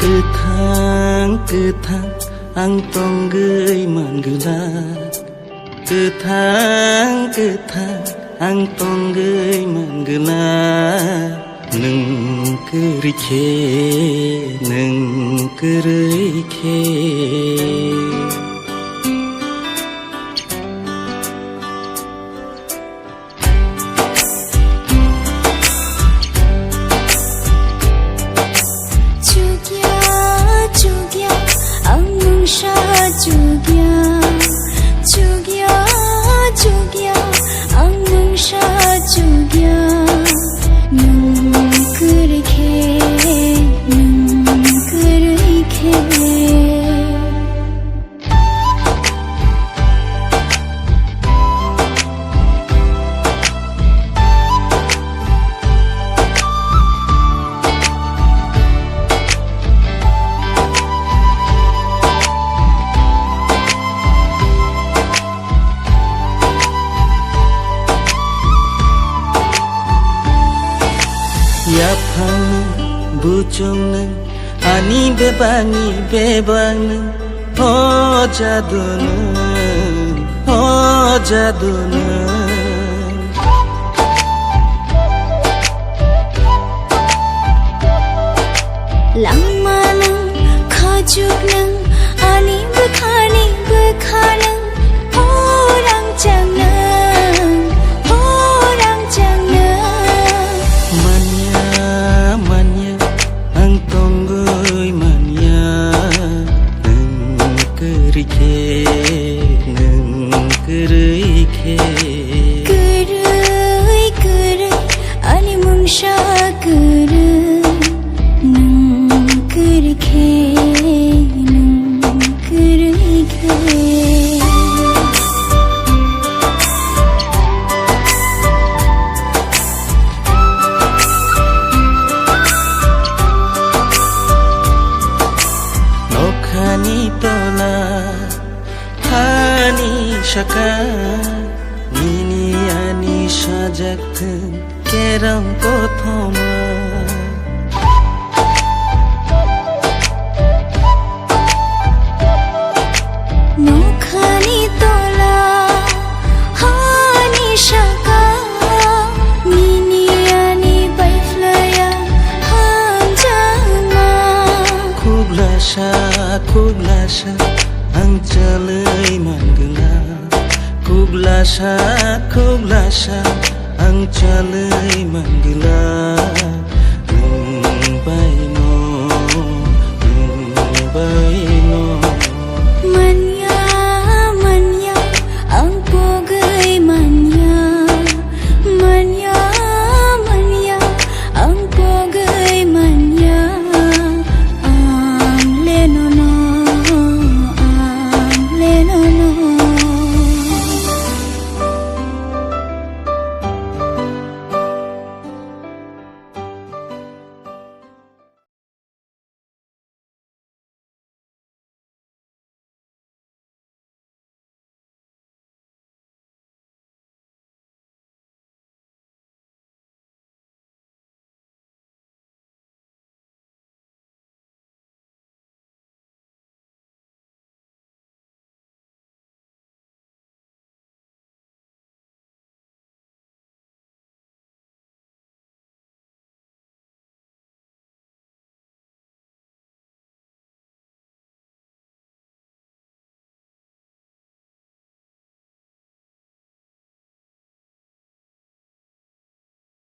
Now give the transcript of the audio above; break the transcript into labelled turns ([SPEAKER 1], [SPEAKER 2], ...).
[SPEAKER 1] Ketang ang tonggay manggela Ketang ang tonggay manggela Neng kerike neng kerike Yapang bucung neng ani bebang neng oh jadu neng
[SPEAKER 2] lama neng khajuk neng ani bekha neng orang chang neng
[SPEAKER 1] manya ang tonggoy manya neng kerike
[SPEAKER 2] Kerai ani mungsha kerai neng kerike
[SPEAKER 1] Nokhani tola hani shaka nini ani sajakten kerang kothoma
[SPEAKER 2] Nokhani tola hani shaka nini ani baiflaya hanjama
[SPEAKER 1] Kuglasa ang jalay manggela Kuglasa ang jalay manggela Nung bay